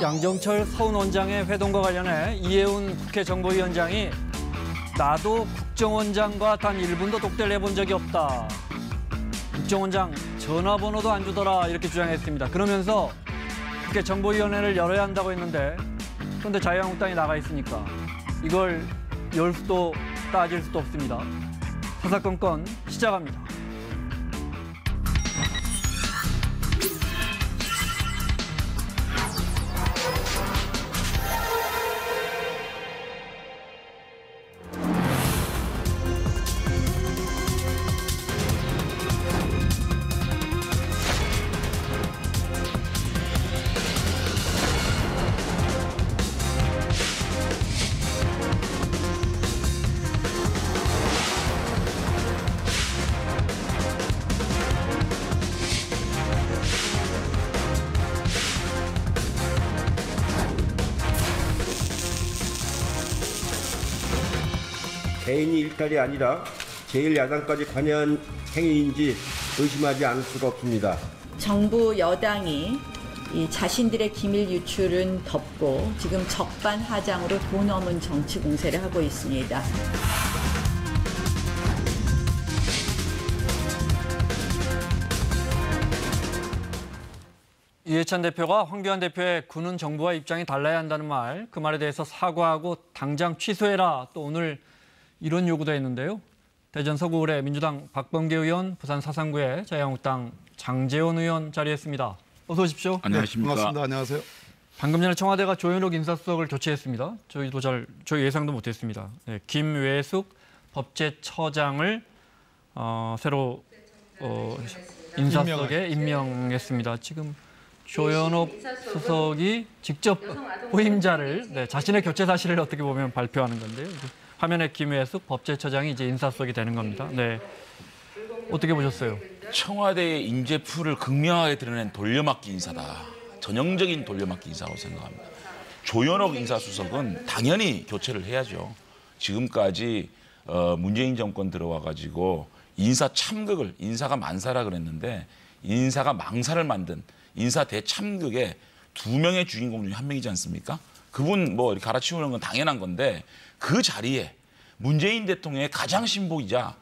양정철 서훈 원장의 회동과 관련해 이해운 국회 정보위원장이 나도 국정원장과 단 1분도 독대를 해본 적이 없다. 국정원장 전화번호도 안 주더라 이렇게 주장했습니다. 그러면서 국회 정보위원회를 열어야 한다고 했는데 그런데 자유한국당이 나가 있으니까 이걸 열 수도 따질 수도 없습니다. 사사건건 시작합니다. 개인이 일탈이 아니라 제1야당까지 관여한 행위인지 의심하지 않을 수가 없습니다. 정부 여당이 이 자신들의 기밀 유출은 덮고 지금 적반하장으로 돈 없는 정치 공세를 하고 있습니다. 이해찬 대표가 황교안 대표의 군은 정부와 입장이 달라야 한다는 말, 그 말에 대해서 사과하고 당장 취소해라. 또 오늘 이런 요구도 했는데요. 대전 서구울의 민주당 박범계 의원, 부산 사상구의 자유한국당 장제원 의원 자리했습니다. 어서 오십시오. 안녕하십니까. 네, 반갑습니다. 안녕하세요. 방금 전에 청와대가 조현옥 인사수석을 교체했습니다. 저희 예상도 못했습니다. 네, 김외숙 법제처장을 새로 인사수석에 임명했습니다. 지금 조현옥 수석이 직접 후임자를 자신의 교체 사실을 어떻게 보면 발표하는 건데요. 화면에 김외숙 법제처장이 이제 인사수석이 되는 겁니다. 네, 어떻게 보셨어요? 청와대의 인재풀을 극명하게 드러낸 돌려막기 인사다. 전형적인 돌려막기 인사라고 생각합니다. 조현옥 인사수석은 당연히 교체를 해야죠. 지금까지 문재인 정권 들어와가지고 인사 참극을, 인사가 만사라 그랬는데 인사가 망사를 만든 인사 대참극의 두 명의 주인공 중에 한 명이지 않습니까? 그분 뭐 이렇게 갈아치우는 건 당연한 건데 그 자리에 문재인 대통령의 가장 신복이자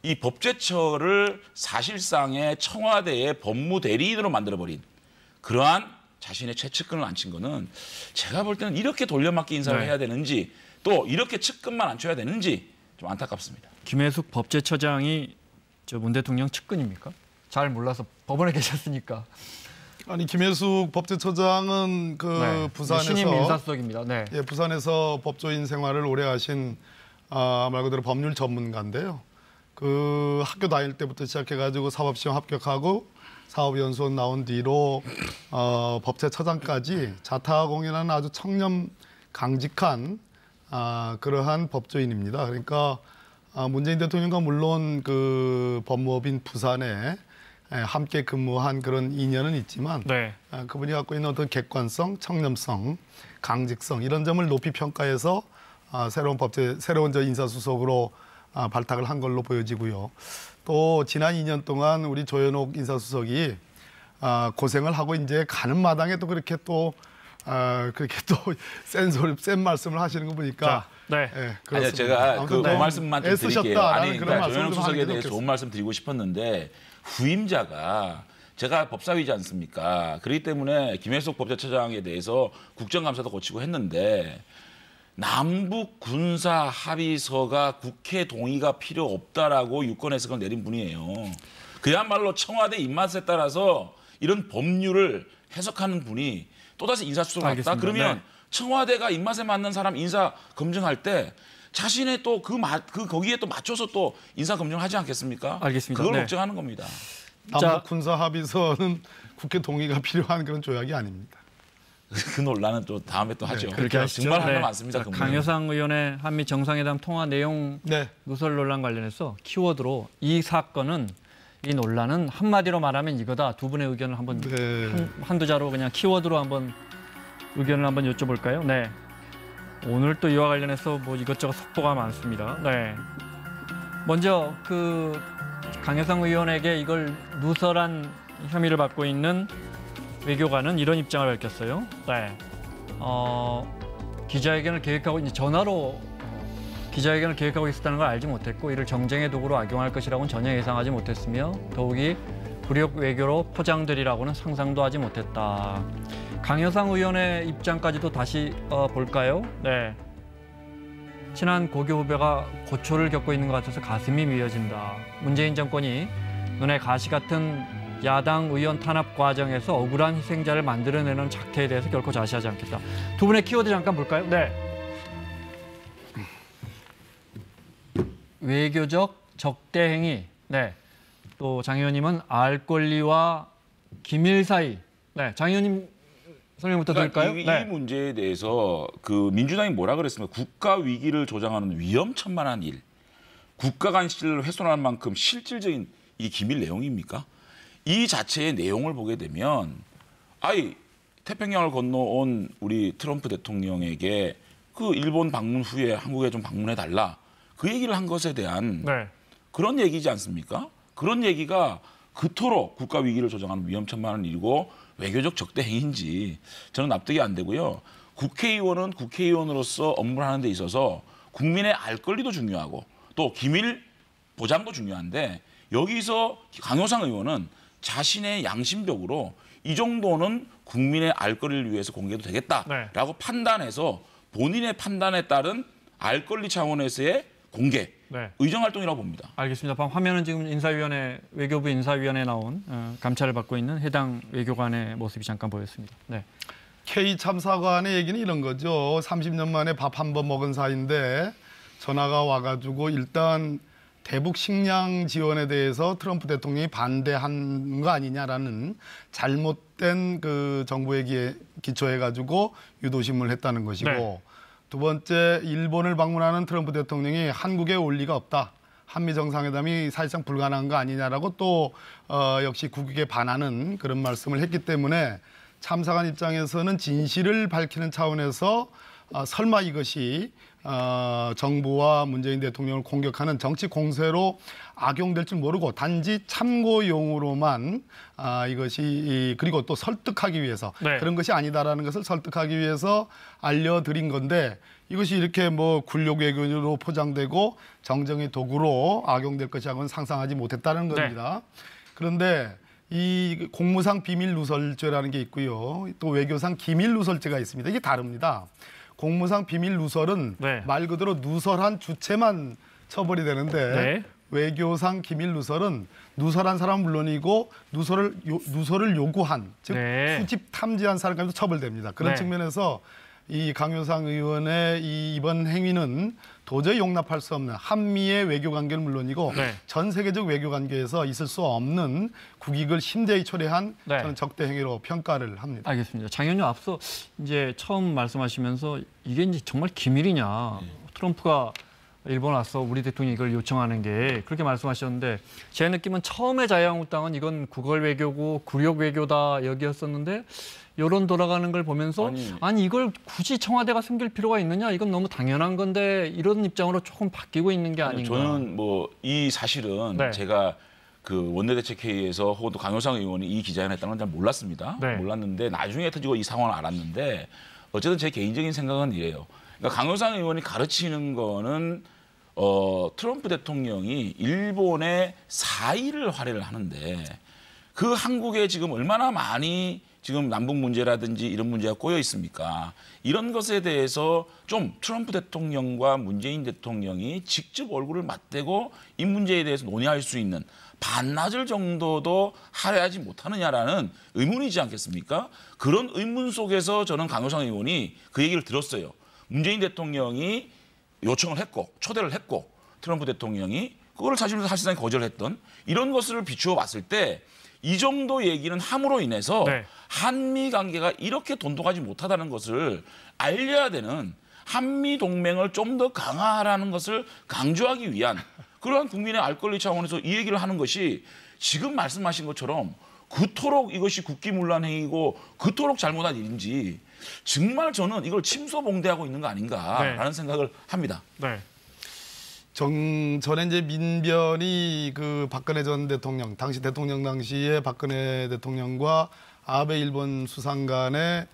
이 법제처를 사실상의 청와대의 법무대리인으로 만들어버린 그러한 자신의 최측근을 앉힌 거는 제가 볼 때는 이렇게 돌려막기 인사를 해야 되는지 또 이렇게 측근만 앉혀야 되는지 좀 안타깝습니다. 김외숙 법제처장이 문 대통령 측근입니까? 잘 몰라서 법원에 계셨으니까. 아니 김혜숙 법제처장은 부산에서 신임 인사수석입니다. 네. 예, 부산에서 법조인 생활을 오래 하신 말 그대로 법률 전문가인데요. 그 학교 다닐 때부터 시작해가지고 사법시험 합격하고 사법연수원 나온 뒤로 법제처장까지 자타공인하는 아주 청렴 강직한 그러한 법조인입니다. 그러니까 문재인 대통령과 물론 그 법무법인 부산에 함께 근무한 그런 인연은 있지만 그분이 갖고 있는 어떤 객관성, 청렴성, 강직성 이런 점을 높이 평가해서 새로운 인사수석으로 발탁을 한 걸로 보여지고요. 또 지난 2년 동안 우리 조현옥 인사수석이 고생을 하고 이제 가는 마당에 또 그렇게 또 센 말씀을 하시는 거 보니까 아니요, 제가 그 말씀만 좀 드릴게요. 아니, 그러니까 조현옥 수석에 대해서 좋은 말씀 드리고 싶었는데 후임자가 제가 법사위지 않습니까? 그렇기 때문에 김혜숙 법제처장에 대해서 국정감사도 거치고 했는데 남북 군사 합의서가 국회 동의가 필요 없다라고 유권 해석을 내린 분이에요. 그야말로 청와대 입맛에 따라서 이런 법률을 해석하는 분이 또다시 인사수석을 했다. 그러면 청와대가 입맛에 맞는 사람 인사 검증할 때 자신의 또 거기에 또 맞춰서 또 인사 검증을 하지 않겠습니까? 알겠습니다. 그걸 걱정하는 겁니다. 남북 군사 합의서는 국회 동의가 필요한 그런 조약이 아닙니다. 그 논란은 또 다음에 또 하죠. 그렇게 하시죠. 정말 할 말 많습니다. 강효상 의원의 한미 정상회담 통화 내용 누설 논란 관련해서 키워드로 이 사건은 이 논란은 한마디로 말하면 이거다. 두 분의 의견을 한번 한두 자로 그냥 키워드로 한번 의견을 한번 여쭤볼까요? 네. 오늘 또 이와 관련해서 뭐 이것저것 속보가 많습니다. 네. 먼저 그 강효상 의원에게 이걸 누설한 혐의를 받고 있는 외교관은 이런 입장을 밝혔어요. 네. 기자회견을 계획하고 이제 전화로 기자회견을 계획하고 있었다는 걸 알지 못했고 이를 정쟁의 도구로 악용할 것이라고는 전혀 예상하지 못했으며 더욱이 굴욕 외교로 포장되리라고는 상상도 하지 못했다. 강효상 의원의 입장까지도 다시 볼까요? 네. 친한 고교 후배가 고초를 겪고 있는 것 같아서 가슴이 미어진다. 문재인 정권이 눈에 가시 같은 야당 의원 탄압 과정에서 억울한 희생자를 만들어내는 작태에 대해서 결코 자시하지 않겠다. 두 분의 키워드 잠깐 볼까요? 네. 외교적 적대 행위. 네. 또 장 의원님은 알 권리와 기밀 사이. 네. 장 의원님 설명부터 드릴까요? 이 문제에 대해서 그 민주당이 뭐라 그랬습니까? 국가 위기를 조장하는 위험천만한 일. 국가 간신을 훼손할 만큼 실질적인 이 기밀 내용입니까? 이 자체의 내용을 보게 되면 태평양을 건너온 우리 트럼프 대통령에게 그 일본 방문 후에 한국에 좀 방문해 달라. 그 얘기를 한 것에 대한 네. 그런 얘기지 않습니까? 그런 얘기가 그토록 국가 위기를 조장하는 위험천만한 일이고 외교적 적대 행위인지 저는 납득이 안 되고요. 국회의원은 국회의원으로서 업무를 하는 데 있어서 국민의 알 권리도 중요하고 또 기밀 보장도 중요한데 여기서 강효상 의원은 자신의 양심적으로 이 정도는 국민의 알 권리를 위해서 공개도 되겠다라고 판단해서 본인의 판단에 따른 알 권리 차원에서의 공개, 의정활동이라고 봅니다. 알겠습니다. 화면은 지금 인사위원회, 외교부 인사위원회에 나온 감찰을 받고 있는 해당 외교관의 모습이 잠깐 보였습니다. 네. K 참사관의 얘기는 이런 거죠. 30년 만에 밥 한 번 먹은 사이인데 전화가 와가지고 일단 대북 식량 지원에 대해서 트럼프 대통령이 반대한 거 아니냐라는 잘못된 그 정보에 기초해가지고 유도신문을 했다는 것이고 네. 두 번째 일본을 방문하는 트럼프 대통령이 한국에 올 리가 없다. 한미 정상회담이 사실상 불가능한 거 아니냐라고 또 역시 국익에 반하는 그런 말씀을 했기 때문에 참사관 입장에서는 진실을 밝히는 차원에서 설마 이것이 정부와 문재인 대통령을 공격하는 정치 공세로 악용될 줄 모르고 단지 참고용으로만 이것이 그리고 또 설득하기 위해서 그런 것이 아니다라는 것을 설득하기 위해서 알려드린 건데 이것이 이렇게 뭐 굴욕 외교로 포장되고 정쟁의 도구로 악용될 것이라고는 상상하지 못했다는 겁니다. 그런데 이 공무상 비밀 누설죄라는 게 있고요. 또 외교상 기밀 누설죄가 있습니다. 이게 다릅니다. 공무상 비밀 누설은 말 그대로 누설한 주체만 처벌이 되는데 외교상 기밀 누설은 누설한 사람은 물론이고 누설을 요구한 즉 수집 탐지한 사람까지도 처벌됩니다. 그런 측면에서 이 강효상 의원의 이번 행위는 도저히 용납할 수 없는 한미의 외교 관계는 물론이고 전 세계적 외교 관계에서 있을 수 없는 국익을 심대히 초래한 저는 적대 행위로 평가를 합니다. 알겠습니다. 장 의원님 앞서 이제 처음 말씀하시면서 이게 이제 정말 기밀이냐 트럼프가 일본 와서 우리 대통령이 이걸 요청하는 게 그렇게 말씀하셨는데 제 느낌은 처음에 자유한국당은 이건 구걸 외교고 굴욕 외교다 여기였었는데 여론 돌아가는 걸 보면서 아니 이걸 굳이 청와대가 숨길 필요가 있느냐 이건 너무 당연한 건데 이런 입장으로 조금 바뀌고 있는 게 아닌가. 저는 뭐 이 사실은 제가 그 원내대책회의에서 혹은 또 강효상 의원이 이 기자회견을 했다는 건 잘 몰랐습니다. 몰랐는데 나중에 터지고 이 상황을 알았는데 어쨌든 제 개인적인 생각은 이래요. 그러니까 강효상 의원이 가르치는 거는 트럼프 대통령이 일본의 사의를 활애를 하는데 그 한국에 지금 얼마나 많이 지금 남북 문제라든지 이런 문제가 꼬여 있습니까? 이런 것에 대해서 좀 트럼프 대통령과 문재인 대통령이 직접 얼굴을 맞대고 이 문제에 대해서 논의할 수 있는 반나절 정도도 할애하지 못하느냐라는 의문이지 않겠습니까? 그런 의문 속에서 저는 강효상 의원이 그 얘기를 들었어요. 문재인 대통령이 요청을 했고 초대를 했고 트럼프 대통령이 그거를 사실상 거절했던 이런 것을 비추어 봤을 때 이 정도 얘기는 함으로 인해서 한미 관계가 이렇게 돈독하지 못하다는 것을 알려야 되는 한미 동맹을 좀 더 강화하라는 것을 강조하기 위한 그러한 국민의 알 권리 차원에서 이 얘기를 하는 것이 지금 말씀하신 것처럼 그토록 이것이 국기문란 행위고 그토록 잘못한 일인지 정말 저는 이걸 침소봉대하고 있는 거 아닌가라는 생각을 합니다. 전에 이제 민변이 그 박근혜 전 대통령 당시에 박근혜 대통령과 아베 일본 수상 간의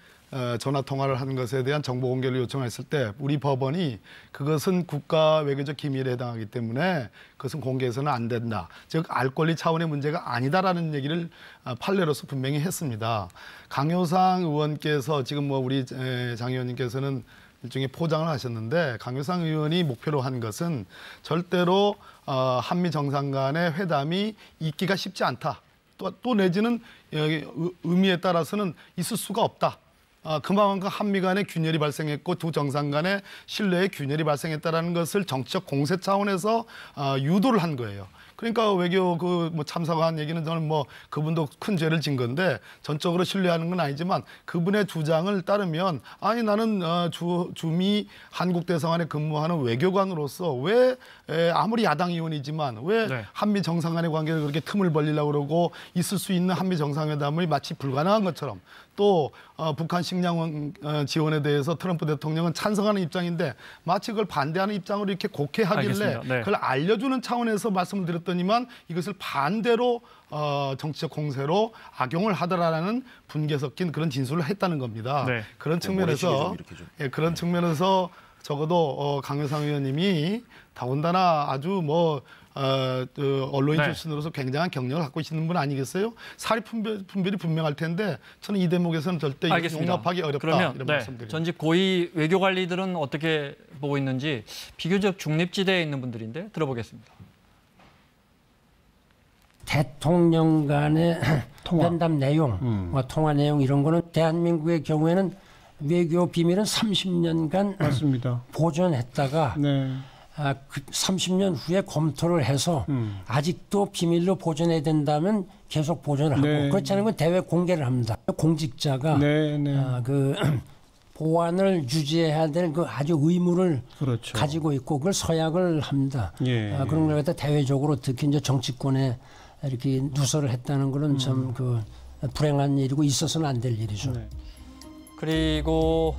전화 통화를 한 것에 대한 정보 공개를 요청했을 때 우리 법원이 그것은 국가 외교적 기밀에 해당하기 때문에 그것은 공개해서는 안 된다. 즉 알 권리 차원의 문제가 아니다라는 얘기를 판례로서 분명히 했습니다. 강효상 의원께서 지금 뭐 우리 장 의원님께서는 일종의 포장을 하셨는데 강효상 의원이 목표로 한 것은 절대로 한미 정상 간의 회담이 있기가 쉽지 않다. 또 내지는 의미에 따라서는 있을 수가 없다. 그만큼 한미 간의 균열이 발생했고 두 정상 간의 신뢰의 균열이 발생했다는 것을 정치적 공세 차원에서 유도를 한 거예요. 그러니까 외교 뭐 참사가 한 얘기는 저는 뭐 그분도 큰 죄를 진 건데 전적으로 신뢰하는 건 아니지만 그분의 주장을 따르면 아니 나는 주미 한국 대사관에 근무하는 외교관으로서 왜 아무리 야당 의원이지만 왜 네. 한미 정상 간의 관계를 그렇게 틈을 벌리려고 그러고 있을 수 있는 한미 정상회담이 마치 불가능한 것처럼 또 북한 식량 지원에 대해서 트럼프 대통령은 찬성하는 입장인데 마치 그걸 반대하는 입장으로 이렇게 곡해하길래 알겠습니다. 네. 그걸 알려주는 차원에서 말씀을 드렸더니만 이것을 반대로 정치적 공세로 악용을 하더라라는 분개 섞인 그런 진술을 했다는 겁니다. 네. 그런 측면에서 그런 측면에서 적어도 강효상 의원님이 더군다나 아주 뭐 언론인 네. 출신으로서 굉장한 경력을 갖고 계시는 분 아니겠어요? 사리 분별이 분명할 텐데 저는 이 대목에서는 절대 알겠습니다. 용납하기 어렵다 그러면 이런 네, 말씀드립니다. 전직 고위 외교관리들은 어떻게 보고 있는지 비교적 중립지대에 있는 분들인데 들어보겠습니다. 대통령 간의 면담 내용, 통화 내용 이런 거는 대한민국의 경우에는 외교 비밀은 30년간 맞습니다. 보존했다가 네. 그 30년 후에 검토를 해서 아직도 비밀로 보존해야 된다면 계속 보존을 하고 네. 그렇지 않으면 대외 공개를 합니다. 공직자가 네, 네. 그 보안을 유지해야 될 그 아주 의무를 그렇죠. 가지고 있고 그걸 서약을 합니다. 예. 그런 걸 갖다 대외적으로 특히 이제 정치권에 이렇게 누설을 했다는 거는 참 그 불행한 일이고 있어서는 안 될 일이죠. 네. 그리고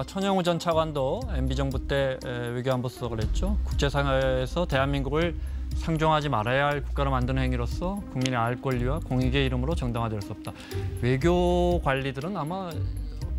천영우 전 차관도 MB정부 때 외교안보 수석을 했죠. 국제사회에서 대한민국을 상종하지 말아야 할 국가로 만드는 행위로서 국민의 알 권리와 공익의 이름으로 정당화될 수 없다. 외교 관리들은 아마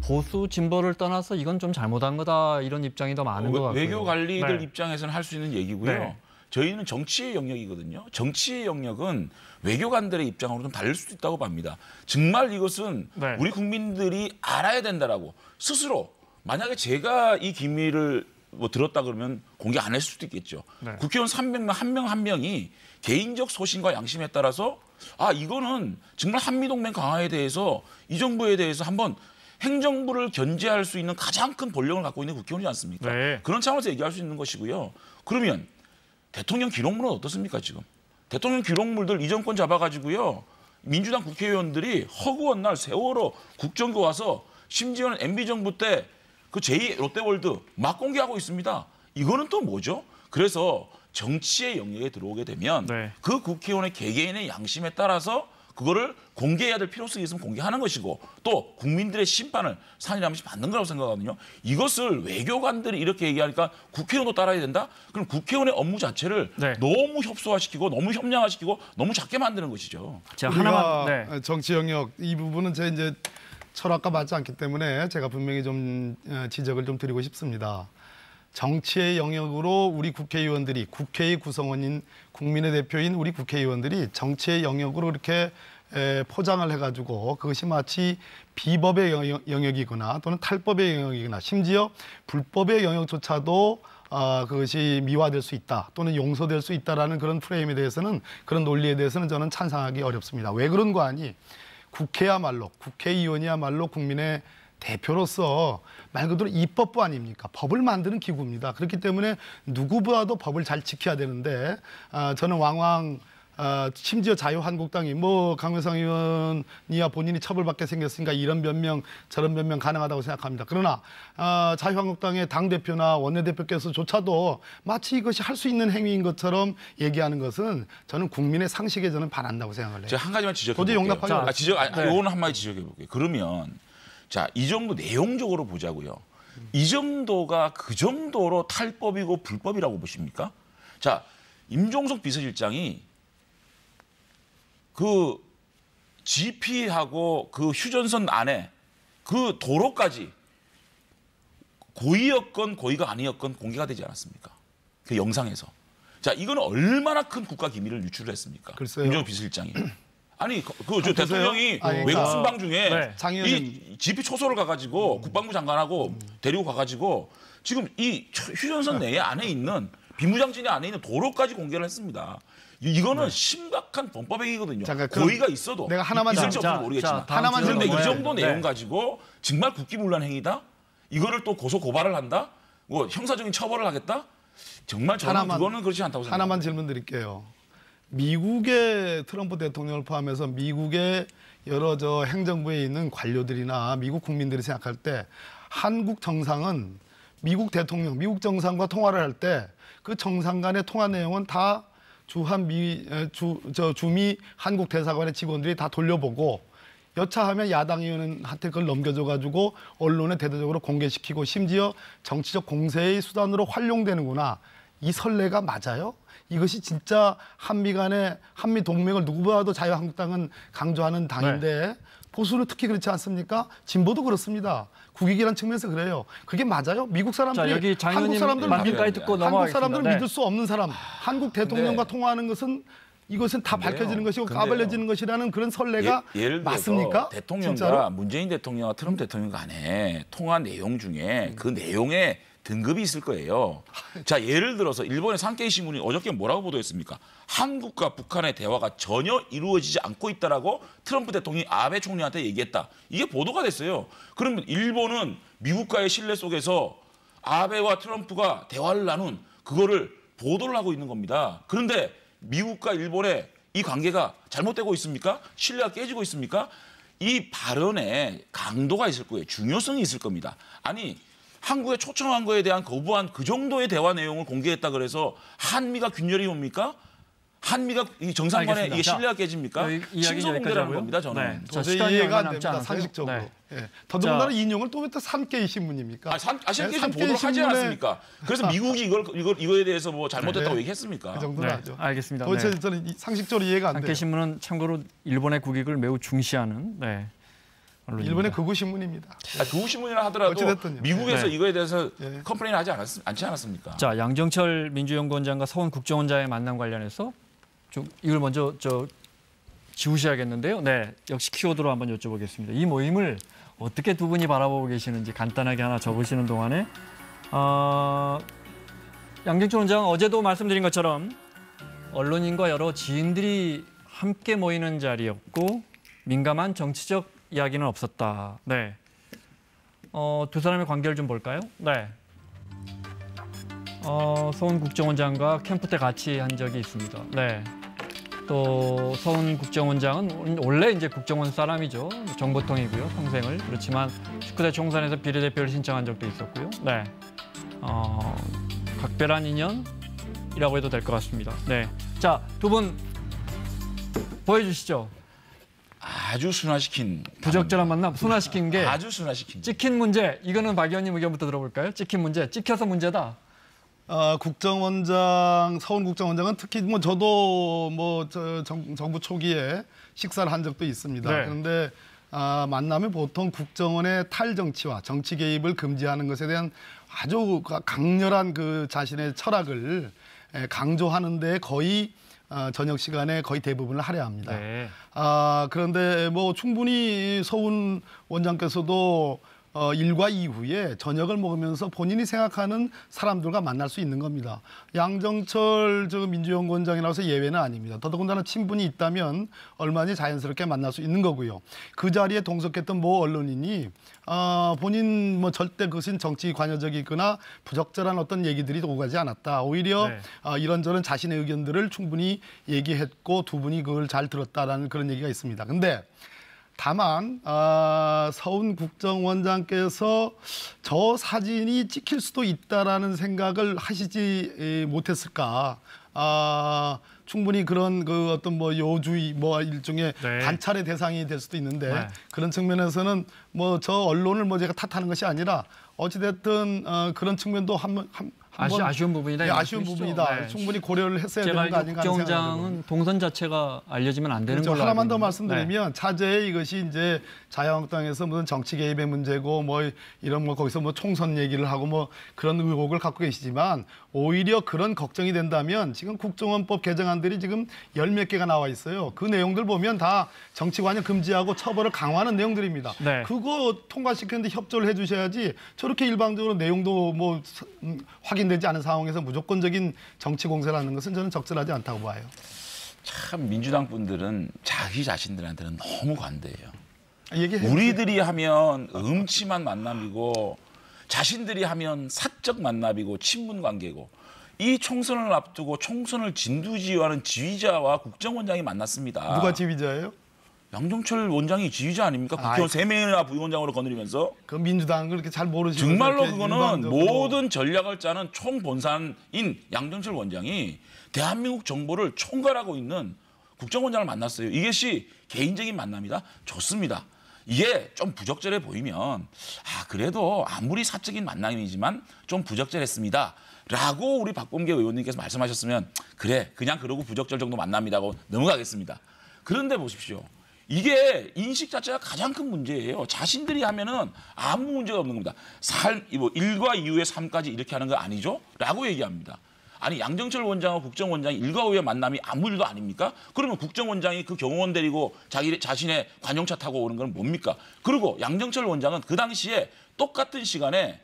보수 진보를 떠나서 이건 좀 잘못한 거다 이런 입장이 더 많은 것 같고요. 외교 관리들 네. 입장에서는 할 수 있는 얘기고요. 네. 저희는 정치의 영역이거든요. 정치의 영역은 외교관들의 입장으로 좀 다를 수도 있다고 봅니다. 정말 이것은 네. 우리 국민들이 알아야 된다라고 스스로 만약에 제가 이 기밀을 뭐 들었다 그러면 공개 안 했을 수도 있겠죠. 네. 국회의원 300명 한 명 한 명이 개인적 소신과 양심에 따라서 이거는 정말 한미동맹 강화에 대해서 이 정부에 대해서 한번 행정부를 견제할 수 있는 가장 큰 권력을 갖고 있는 국회의원이지 않습니까? 네. 그런 차원에서 얘기할 수 있는 것이고요. 그러면 대통령 기록물은 어떻습니까 지금? 대통령 기록물들 이 정권 잡아가지고요. 민주당 국회의원들이 허구한 날 세월호 국정교 와서 심지어는 MB정부 때 그 제2 롯데월드 막 공개하고 있습니다. 이거는 또 뭐죠? 그래서 정치의 영역에 들어오게 되면 네. 그 국회의원의 개개인의 양심에 따라서 그거를 공개해야 될 필요성이 있으면 공개하는 것이고 또 국민들의 심판을 상일 한 번씩 받는 거라고 생각하거든요. 이것을 외교관들이 이렇게 얘기하니까 국회의원도 따라야 된다? 그럼 국회의원의 업무 자체를 네. 너무 협소화시키고 너무 협량화시키고 너무 작게 만드는 것이죠. 제가 우리가 하나만 네. 정치 영역 이 부분은 제 이제 철학과 맞지 않기 때문에 제가 분명히 좀 지적을 좀 드리고 싶습니다. 정치의 영역으로 우리 국회의원들이 국회의 구성원인 국민의 대표인 우리 국회의원들이 정치의 영역으로 이렇게 포장을 해가지고 그것이 마치 비법의 영역이거나 또는 탈법의 영역이거나 심지어 불법의 영역조차도 그것이 미화될 수 있다 또는 용서될 수 있다라는 그런 프레임에 대해서는 그런 논리에 대해서는 저는 찬성하기 어렵습니다. 왜 그런 거 아니? 국회야말로 국회의원이야말로 국민의 대표로서 말 그대로 입법부 아닙니까? 법을 만드는 기구입니다. 그렇기 때문에 누구보다도 법을 잘 지켜야 되는데 저는 왕왕 심지어 자유한국당이 뭐 강효상 의원이야 본인이 처벌받게 생겼으니까 이런 변명 저런 변명 가능하다고 생각합니다. 그러나 자유한국당의 당대표나 원내대표께서조차도 마치 이것이 할 수 있는 행위인 것처럼 얘기하는 것은 저는 국민의 상식에 저는 반한다고 생각을 해요. 제가 한 가지만 지적해 도저히 볼게요. 용납하기 어렵습니다. 요거는 한마디 지적해 볼게요. 그러면 자, 이 정도 내용적으로 보자고요. 이 정도가 그 정도로 탈법이고 불법이라고 보십니까? 자, 임종석 비서실장이 그 GP하고 그 휴전선 안에 그 도로까지 고의였건 고의가 아니었건 공개가 되지 않았습니까? 그 영상에서. 자, 이거는 얼마나 큰 국가 기밀을 유출을 했습니까? 글쎄요. 김정은 비서실장이. 아니, 저 대통령이 아니, 외국 순방 중에 네. 장 이 GP 초소를 가가지고 국방부 장관하고 데리고 가가지고 지금 이 휴전선 내에 안에 있는 비무장지대 안에 있는 도로까지 공개를 했습니다. 이거는 심각한 범법 행위거든요. 잠깐, 고의가 있어도 내가 하나만 있을지 자, 없을지 모르겠지만 자, 하나만 그런데 이 질문해요. 정도 네. 내용 가지고 정말 국기문란 행위다? 이거를 또 고소 고발을 한다? 뭐 형사적인 처벌을 하겠다? 정말 저는 그거는 그렇지 않다고 생각합니다. 하나만 질문 드릴게요. 미국의 트럼프 대통령을 포함해서 미국의 여러 행정부에 있는 관료들이나 미국 국민들이 생각할 때 한국 정상은 미국 대통령, 미국 정상과 통화를 할 때 그 정상 간의 통화 내용은 다 주미 한국 대사관의 직원들이 다 돌려보고 여차하면 야당 의원한테 그걸 넘겨줘가지고 언론에 대대적으로 공개시키고 심지어 정치적 공세의 수단으로 활용되는구나. 이 선례가 맞아요? 이것이 진짜 한미 간의 한미 동맹을 누구보다도 자유한국당은 강조하는 당인데 보수는 특히 그렇지 않습니까? 진보도 그렇습니다. 국익이라는 측면에서 그래요. 그게 맞아요? 미국 사람들이 자, 여기 장 한국 의원님 사람들은 말씀까지 듣고 한국 넘어가겠습니다. 사람들은 네. 믿을 수 없는 사람, 한국 대통령과 통화하는 것은 이것은 다 근데요. 밝혀지는 것이고 근데요. 까발려지는 것이라는 그런 선례가 예를 들어서 맞습니까? 대통령과 진짜로? 문재인 대통령과 트럼프 대통령 간에 통화 내용 중에 그 내용에 등급이 있을 거예요. 자, 예를 들어서 일본의 산케이 신문이 어저께 뭐라고 보도했습니까? 한국과 북한의 대화가 전혀 이루어지지 않고 있다라고 트럼프 대통령이 아베 총리한테 얘기했다. 이게 보도가 됐어요. 그러면 일본은 미국과의 신뢰 속에서 아베와 트럼프가 대화를 나눈 그거를 보도를 하고 있는 겁니다. 그런데 미국과 일본의 이 관계가 잘못되고 있습니까? 신뢰가 깨지고 있습니까? 이 발언에 강도가 있을 거예요. 중요성이 있을 겁니다. 아니, 한국에 초청한 거에 대한 거부한 그 정도의 대화 내용을 공개했다 그래서 한미가 균열이 옵니까? 한미가 이 정상간에 알겠습니다. 이게 자, 신뢰가 깨집니까? 이야기는 신소 여기까지 공개라는 하고요. 겁니다, 저는. 네. 자, 도저히 시간이 이해가 얼마 안 남지 됩니다. 않았어요. 상식적으로. 네. 예. 더더군다나 인용을 또 산케이 신문입니까? 아시안게임 산케이 보도를 하지 신문에 않았습니까? 그래서 미국이 이거에 대해서 뭐 잘못됐다고 네. 얘기했습니까? 그 정도는 네, 하죠. 알겠습니다. 도대체 네. 저는 상식적으로 이해가 안 돼요. 한케 신문은 참고로 일본의 국익을 매우 중시하는 언론입니다. 일본의 극우 신문입니다. 그 신문이라 하더라도 어찌됐든요. 미국에서 네. 이거에 대해서 네. 컴플레인 하지 않지 않았습니까? 자, 양정철 민주연구원장과 서훈 국정원장의 만남 관련해서 좀 이걸 먼저 지우셔야겠는데요. 네, 역시 키워드로 한번 여쭤보겠습니다. 이 모임을 어떻게 두 분이 바라보고 계시는지 간단하게 하나 적으시는 동안에 양정철 원장은 어제도 말씀드린 것처럼 언론인과 여러 지인들이 함께 모이는 자리였고 민감한 정치적 이야기는 없었다. 네, 두 사람의 관계를 좀 볼까요? 네. 서훈 국정원장과 캠프 때 같이 한 적이 있습니다. 네. 또 서훈 국정원장은 원래 이제 국정원 사람이죠. 정보통이고요, 평생을. 그렇지만 19대 총선에서 비례대표를 신청한 적도 있었고요. 네. 각별한 인연이라고 해도 될 것 같습니다. 네. 자, 두 분 보여주시죠. 아주 순화시킨 부적절한 만남, 순화시킨 게 아주 순화시킨 찍힌 문제. 이거는 박 의원님 의견부터 들어볼까요? 찍힌 문제, 찍혀서 문제다. 국정원장, 서훈 국정원장은 특히 저도 정부 초기에 식사를 한 적도 있습니다. 네. 그런데 만나면 보통 국정원의 탈정치와 정치 개입을 금지하는 것에 대한 아주 강렬한 그 자신의 철학을 강조하는 데 거의 저녁 시간에 거의 대부분을 할애합니다. 네. 그런데 충분히 서훈 원장께서도 일과 이후에 저녁을 먹으면서 본인이 생각하는 사람들과 만날 수 있는 겁니다. 양정철 민주연구원장이라고 해서 예외는 아닙니다. 더더군다나 친분이 있다면 얼마든지 자연스럽게 만날 수 있는 거고요. 그 자리에 동석했던 모 언론인이 본인 절대 그것은 정치 관여적이거나 부적절한 어떤 얘기들이 오가지 않았다. 오히려 네. 이런저런 자신의 의견들을 충분히 얘기했고 두 분이 그걸 잘 들었다라는 그런 얘기가 있습니다. 근데 다만 서훈 국정원장께서 저 사진이 찍힐 수도 있다라는 생각을 하시지 못했을까? 충분히 그런 그 어떤 요주의 일종의 네. 관찰의 대상이 될 수도 있는데 네. 그런 측면에서는 저 언론을 제가 탓하는 것이 아니라 어찌됐든 그런 측면도 한 한번 아쉬운 부분이다. 네, 이 아쉬운 말씀이시죠? 부분이다. 네. 충분히 고려를 했어야 제가 되는 거 아닌가 하는 생각이 국정원장은 동선 자체가 알려지면 안 되는 그렇죠. 걸로 하나만 알고 더 있는데. 말씀드리면 차제에 이것이 이제 자유한국당에서 무슨 정치 개입의 문제고 뭐 이런 뭐 거기서 뭐 총선 얘기를 하고 뭐 그런 의혹을 갖고 계시지만 오히려 그런 걱정이 된다면 지금 국정원법 개정안들이 지금 10몇 개가 나와 있어요. 그 내용들 보면 다 정치 관여 금지하고 처벌을 강화하는 내용들입니다. 네. 그거 통과시켰는데 협조를 해주셔야지 저렇게 일방적으로 내용도 뭐 확인되지 않은 상황에서 무조건적인 정치 공세를 하는 것은 저는 적절하지 않다고 봐요. 참 민주당 분들은 자기 자신들한테는 너무 관대해요. 얘기해 우리들이 하면 음침한 만남이고 자신들이 하면 사적 만남이고 친분 관계고 이 총선을 앞두고 총선을 진두지휘하는 지휘자와 국정원장이 만났습니다. 누가 지휘자예요? 양정철 원장이 지휘자 아닙니까? 국회의원 3명이나 부위원장으로 거느리면서 그 민주당을 그렇게 잘 모르시고 정말로 그렇게 그거는 일방적으로. 모든 전략을 짜는 총본산인 양정철 원장이 대한민국 정보를 총괄하고 있는 국정원장을 만났어요. 이것이 개인적인 만남이다? 좋습니다. 이게 좀 부적절해 보이면 그래도 아무리 사적인 만남이지만 좀 부적절했습니다. 라고 우리 박범계 의원님께서 말씀하셨으면 그래 그냥 그러고 부적절 정도 만남이라고 넘어가겠습니다. 그런데 보십시오. 이게 인식 자체가 가장 큰 문제예요. 자신들이 하면은 아무 문제가 없는 겁니다. 뭐 1과 이후의 3까지 이렇게 하는 거 아니죠? 라고 얘기합니다. 아니 양정철 원장과 국정원장이 1과 이후의 만남이 아무 일도 아닙니까? 그러면 국정원장이 그 경호원 데리고 자신의 관용차 타고 오는 건 뭡니까? 그리고 양정철 원장은 그 당시에 똑같은 시간에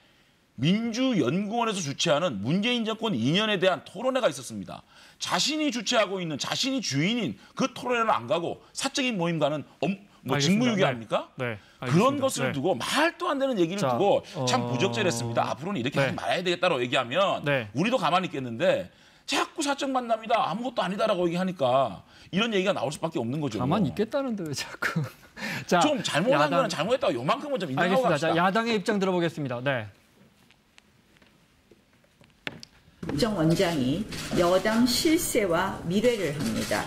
민주연구원에서 주최하는 문재인 정권 2년에 대한 토론회가 있었습니다. 자신이 주최하고 있는 자신이 주인인 그 토론회는 안 가고 사적인 모임 가는 뭐 직무유기 네. 아닙니까? 네. 그런 알겠습니다. 것을 네. 두고 말도 안 되는 얘기를 자, 두고 참 부적절했습니다. 앞으로는 이렇게 네. 하지 말아야 되겠다라고 얘기하면 네. 우리도 가만히 있겠는데 자꾸 사적 만남이다 아무것도 아니다라고 얘기하니까 이런 얘기가 나올 수밖에 없는 거죠. 가만히 있겠다는데 왜 자꾸. 자, 좀 잘못한 거는 잘못했다고 요만큼은 좀 인정하고 알겠습니다. 갑시다. 자, 야당의 입장 들어보겠습니다. 네. 국정원장이 여당 실세와 미래를 합니다.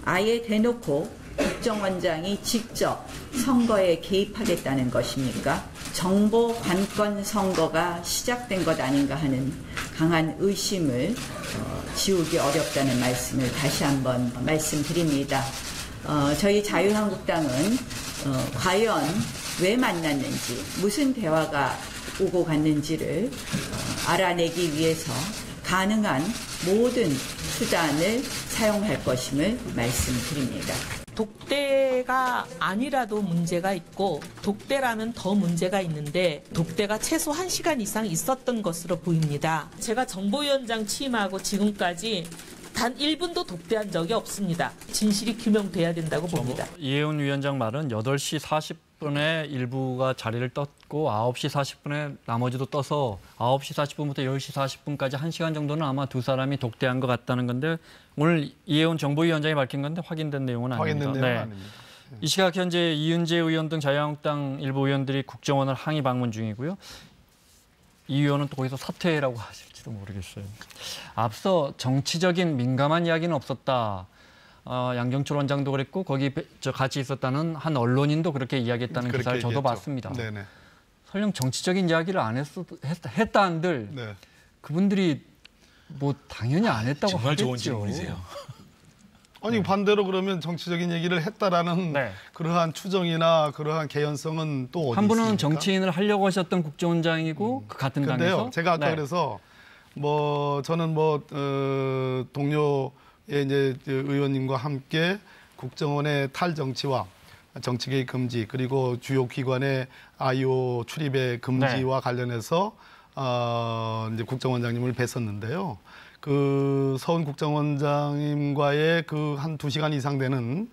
아예 대놓고 국정원장이 직접 선거에 개입하겠다는 것입니까? 정보 관건 선거가 시작된 것 아닌가 하는 강한 의심을 지우기 어렵다는 말씀을 다시 한번 말씀드립니다. 저희 자유한국당은 과연 왜 만났는지 무슨 대화가 오고 갔는지를 알아내기 위해서 가능한 모든 수단을 사용할 것임을 말씀드립니다. 독대가 아니라도 문제가 있고 독대라면 더 문제가 있는데 독대가 최소 1시간 이상 있었던 것으로 보입니다. 제가 정보위원장 취임하고 지금까지 단 1분도 독대한 적이 없습니다. 진실이 규명돼야 된다고 봅니다. 이혜훈 위원장 말은 8시 40분에 일부가 자리를 떴고 9시 40분에 나머지도 떠서 9시 40분부터 10시 40분까지 1시간 정도는 아마 두 사람이 독대한 것 같다는 건데 오늘 이혜훈 정보위원장이 밝힌 건데 확인된 내용은 아닙니다. 확인된 내용은 아닙니다. 이 시각 현재 이은재 의원 등 자유한국당 일부 의원들이 국정원을 항의 방문 중이고요. 이 의원은 또 거기서 사퇴라고 하실지도 모르겠어요. 앞서 정치적인 민감한 이야기는 없었다. 양정철 원장도 그랬고 거기 같이 있었다는 한 언론인도 그렇게 이야기했다는 기사를 저도 얘기했죠. 봤습니다. 네네. 설령 정치적인 이야기를 안 했다 한들 네. 그분들이 뭐 당연히 안 했다고 정말 하겠죠. 좋은 질문이세요. 아니 반대로 그러면 정치적인 얘기를 했다라는 네. 그러한 추정이나 그러한 개연성은 또 어디 한 분은 있습니까? 정치인을 하려고 하셨던 국정원장이고 그 같은 근데요, 당에서 제가 아까 네. 그래서 뭐 저는 뭐 동료의 이제 의원님과 함께 국정원의 탈정치와 정치 개입 금지 그리고 주요 기관의 IO 출입의 금지와 관련해서 이제 국정원장님을 뵀었는데요. 그 서훈 국정원장님과의 그 한 2시간 이상 되는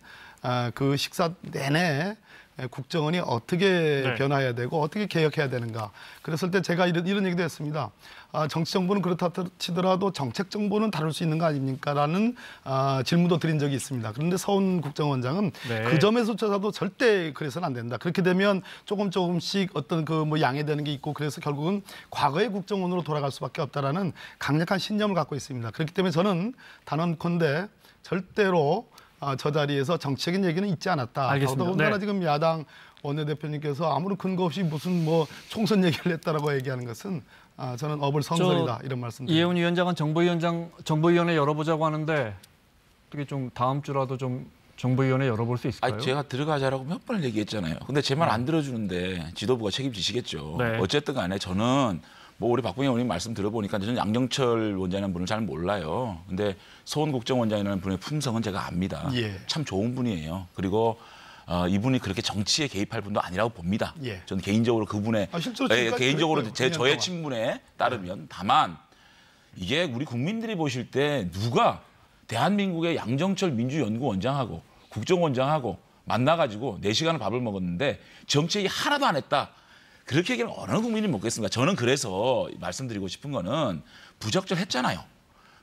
그 식사 내내 국정원이 어떻게 네. 변화해야 되고 어떻게 개혁해야 되는가. 그랬을 때 제가 이런 얘기도 했습니다. 정치 정보는 그렇다 치더라도 정책 정보는 다룰 수 있는 거 아닙니까? 라는 질문도 드린 적이 있습니다. 그런데 서훈 국정원장은 네. 그 점에서조차도 절대 그래서는 안 된다. 그렇게 되면 조금씩 어떤 그 뭐 양해되는 게 있고 그래서 결국은 과거의 국정원으로 돌아갈 수밖에 없다라는 강력한 신념을 갖고 있습니다. 그렇기 때문에 저는 단언컨대 절대로 저 자리에서 정치적인 얘기는 있지 않았다. 알겠습니다. 더군다나 네. 지금 야당 원내대표님께서 아무런 근거 없이 무슨 뭐 총선 얘기를 했다라고 얘기하는 것은 저는 어불성설이다 이런 말씀드립니다. 이해운 위원장은 정보위원회 열어보자고 하는데 어떻게 좀 다음 주라도 좀 정보위원회 열어볼 수 있을까요? 아니, 제가 들어가자라고 몇 번을 얘기했잖아요. 근데 제 말 안 들어주는데 지도부가 책임지시겠죠. 네. 어쨌든 간에 저는 뭐 우리 박봉희 의원님 말씀 들어보니까 저는 양정철 원장이라는 분을 잘 몰라요. 근데 서원 국정원장이라는 분의 품성은 제가 압니다. 예. 참 좋은 분이에요. 그리고 이분이 그렇게 정치에 개입할 분도 아니라고 봅니다. 예. 저는 개인적으로 그분의 실제로 개인적으로 그랬고요. 저의 2년 친분에 따르면 다만 이게 우리 국민들이 보실 때 누가 대한민국의 양정철 민주연구원장하고 국정원장하고 만나가지고 4시간을 밥을 먹었는데 정치 얘기 하나도 안 했다. 그렇게 얘기는 어느 국민이 먹겠습니까? 저는 그래서 말씀드리고 싶은 거는 부적절했잖아요.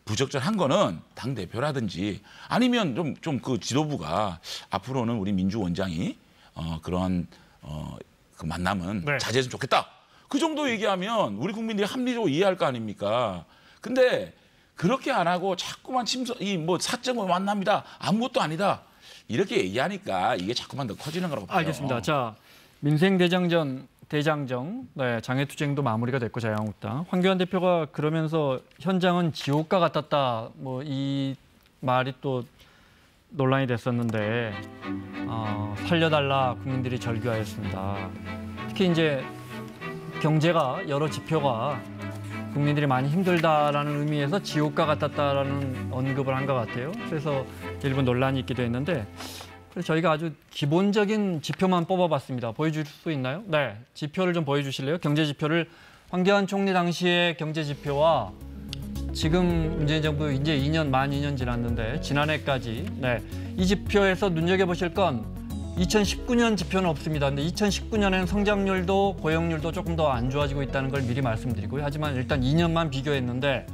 부적절한 거는 당대표라든지 아니면 좀 그 지도부가 앞으로는 우리 민주원장이 그러한 그 만남은 네. 자제했으면 좋겠다. 그 정도 얘기하면 우리 국민들이 합리적으로 이해할 거 아닙니까? 근데 그렇게 안 하고 자꾸만 뭐 사적으로 만납니다. 아무것도 아니다. 이렇게 얘기하니까 이게 자꾸만 더 커지는 거라고 봐요. 알겠습니다. 자, 민생대장정 네, 장애투쟁도 마무리가 됐고 자유한국당 황교안 대표가 그러면서 현장은 지옥과 같았다. 뭐 이 말이 또 논란이 됐었는데 살려달라 국민들이 절규하였습니다. 특히 이제 경제가 여러 지표가 국민들이 많이 힘들다라는 의미에서 지옥과 같았다라는 언급을 한 것 같아요. 그래서 일부 논란이 있기도 했는데 그래서 저희가 아주 기본적인 지표만 뽑아봤습니다. 보여줄 수 있나요? 네, 지표를 좀 보여주실래요? 경제 지표를 황교안 총리 당시의 경제 지표와 지금 문재인 정부 이제 만 2년 지났는데 지난해까지 네, 이 지표에서 눈여겨보실 건 2019년 지표는 없습니다. 근데 2019년에는 성장률도 고용률도 조금 더 안 좋아지고 있다는 걸 미리 말씀드리고요. 하지만 일단 2년만 비교했는데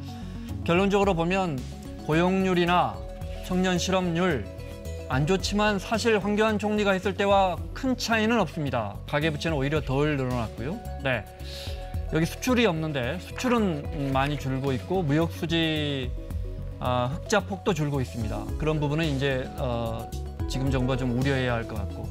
결론적으로 보면 고용률이나 청년 실업률 안 좋지만 사실 황교안 총리가 했을 때와 큰 차이는 없습니다. 가계부채는 오히려 덜 늘어났고요. 네, 여기 수출이 없는데 수출은 많이 줄고 있고 무역 수지 흑자 폭도 줄고 있습니다. 그런 부분은 이제 지금 정부가 좀 우려해야 할 것 같고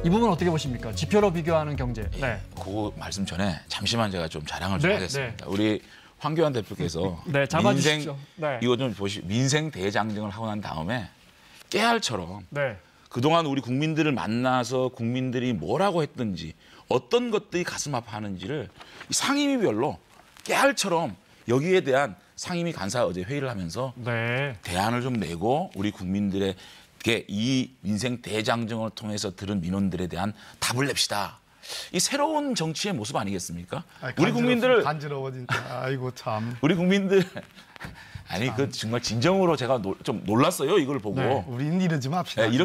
이 부분 어떻게 보십니까? 지표로 비교하는 경제. 네. 그 말씀 전에 잠시만 제가 좀 자랑을 좀 네, 하겠습니다. 우리 황교안 대표께서 네, 잡아주십시오. 네. 이거 좀 민생 대장정을 하고 난 다음에 깨알처럼 네. 그동안 우리 국민들을 만나서 국민들이 뭐라고 했든지 어떤 것들이 가슴 아파하는지를 상임위별로 깨알처럼 여기에 대한 상임위 간사 어제 회의를 하면서 네. 대안을 좀 내고 우리 국민들에게 이 민생 대장정을 통해서 들은 민원들에 대한 답을 냅시다. 이 새로운 정치의 모습 아니겠습니까? 우리 국민들을 간지러워 진짜. 아이고 참. 우리 국민들 아니 그 정말 진정으로 제가 좀 놀랐어요. 이걸 보고 네. 우리는 이러지 맙시다. 네,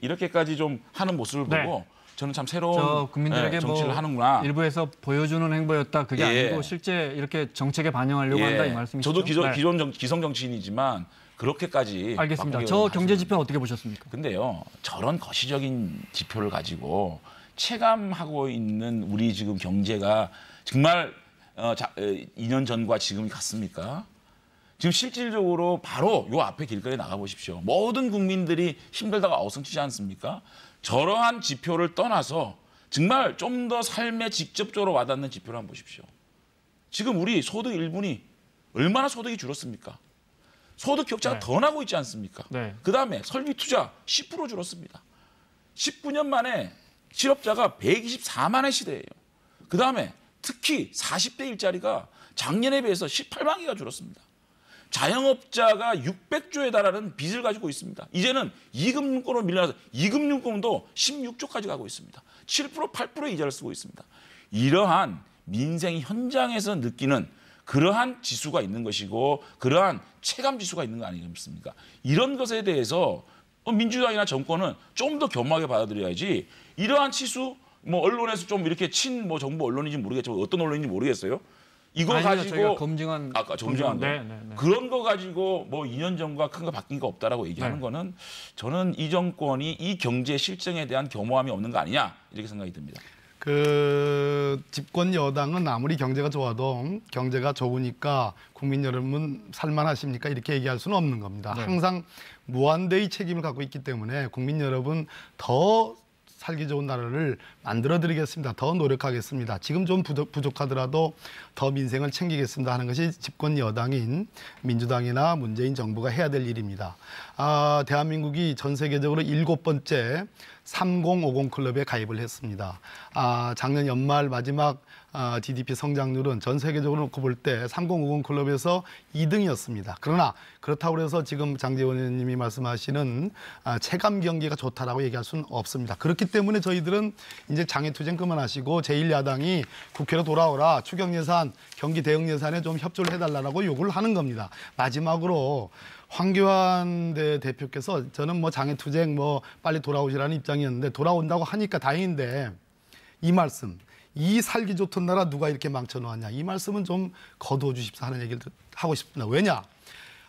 이렇게까지 좀 하는 모습을 네. 보고 저는 참 새로운 저 국민들에게 정치를 뭐 하는구나. 일부에서 보여주는 행보였다. 그게 예. 아니고 실제 이렇게 정책에 반영하려고 한다 이 말씀이시죠? 저도 네. 기성 정치인이지만 그렇게까지 알겠습니다. 바꾸려고 저 경제 하시는 지표는 어떻게 보셨습니까? 근데요, 저런 거시적인 지표를 가지고 체감하고 있는 우리 지금 경제가 정말 2년 전과 지금이 같습니까? 지금 실질적으로 바로 요 앞에 길거리에 나가 보십시오. 모든 국민들이 힘들다가 어성치지 않습니까? 저러한 지표를 떠나서 정말 좀 더 삶에 직접적으로 와닿는 지표를 한번 보십시오. 지금 우리 소득 1분위 얼마나 소득이 줄었습니까? 소득 격차가 네. 더 나고 있지 않습니까? 네. 그다음에 설비 투자 10% 줄었습니다. 19년 만에 실업자가 124만의 시대예요. 그다음에 특히 40대 일자리가 작년에 비해서 18만 개가 줄었습니다. 자영업자가 600조에 달하는 빚을 가지고 있습니다. 이제는 2금융권으로 밀려나서 2금융권도 16조까지 가고 있습니다. 7% 8%의 이자를 쓰고 있습니다. 이러한 민생 현장에서 느끼는 그러한 지수가 있는 것이고 그러한 체감 지수가 있는 거 아니겠습니까? 이런 것에 대해서 민주당이나 정권은 좀 더 겸허하게 받아들여야지 이러한 치수 뭐 언론에서 좀 이렇게 뭐 정부 언론인지 모르겠지만 어떤 언론인지 모르겠어요. 이거 아니요, 가지고 저희가 검증한 아까 검증한 거 네. 그런 거 가지고 뭐 2년 전과 큰 거 바뀐 거 없다라고 얘기하는 네. 거는 저는 이 정권이 이 경제 실정에 대한 겸허함이 없는 거 아니냐 이렇게 생각이 듭니다. 그 집권 여당은 아무리 경제가 좋아도 경제가 좋으니까 국민 여러분 살만하십니까? 이렇게 얘기할 수는 없는 겁니다. 네. 항상 무한대의 책임을 갖고 있기 때문에 국민 여러분 더 살기 좋은 나라를 만들어드리겠습니다. 더 노력하겠습니다. 지금 좀 부족하더라도 더 민생을 챙기겠습니다 하는 것이 집권 여당인 민주당이나 문재인 정부가 해야 될 일입니다. 대한민국이 전 세계적으로 7번째 3050 클럽에 가입을 했습니다. 작년 연말 마지막 GDP 성장률은 전 세계적으로 놓고 볼 때 3050 클럽에서 2등이었습니다. 그러나 그렇다고 해서 지금 장제원 의원님이 말씀하시는 체감 경기가 좋다라고 얘기할 수는 없습니다. 그렇기 때문에 저희들은 이제 장애투쟁 그만하시고 제1야당이 국회로 돌아오라, 추경예산, 경기 대응 예산에 좀 협조를 해달라고 요구를 하는 겁니다. 마지막으로 황교안 대표께서 저는 뭐 장애투쟁 뭐 빨리 돌아오시라는 입장이었는데 돌아온다고 하니까 다행인데 이 말씀, 이 살기 좋던 나라 누가 이렇게 망쳐놓았냐, 이 말씀은 좀 거두어 주십사 하는 얘기를 하고 싶습니다. 왜냐?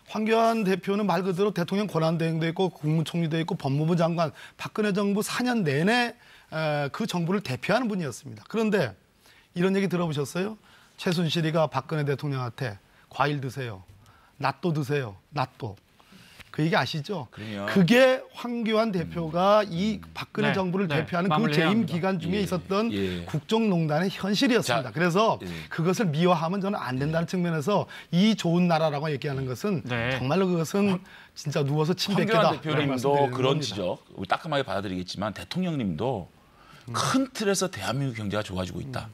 황교안 대표는 말 그대로 대통령 권한대행도 있고 국무총리도 있고 법무부 장관, 박근혜 정부 4년 내내 그 정부를 대표하는 분이었습니다. 그런데 이런 얘기 들어보셨어요? 최순실이가 박근혜 대통령한테 과일 드세요, 낫또 드세요, 낫또. 그 얘기 아시죠? 그러면... 그게 황교안 대표가 이 박근혜 정부를 대표하는 그 재임 기간 중에 있었던 국정농단의 현실이었습니다. 그래서 그것을 미화하면 저는 안 된다는 측면에서 이 좋은 나라라고 얘기하는 것은 정말로 그것은 진짜 누워서 침 뱉기다. 황교안 대표님도 그런 지적 따끔하게 받아들이겠지만 대통령님도 큰 틀에서 대한민국 경제가 좋아지고 있다.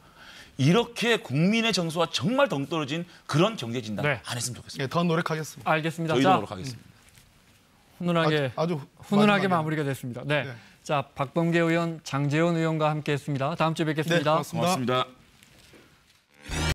이렇게 국민의 정서와 정말 동떨어진 그런 경제 진단 안 했으면 좋겠습니다. 더 노력하겠습니다. 알겠습니다. 저희도 노력하겠습니다. 아주 훈훈하게 마무리가 됐습니다. 네. 자, 박범계 의원, 장제원 의원과 함께했습니다. 다음 주에 뵙겠습니다. 네, 고맙습니다. 고맙습니다.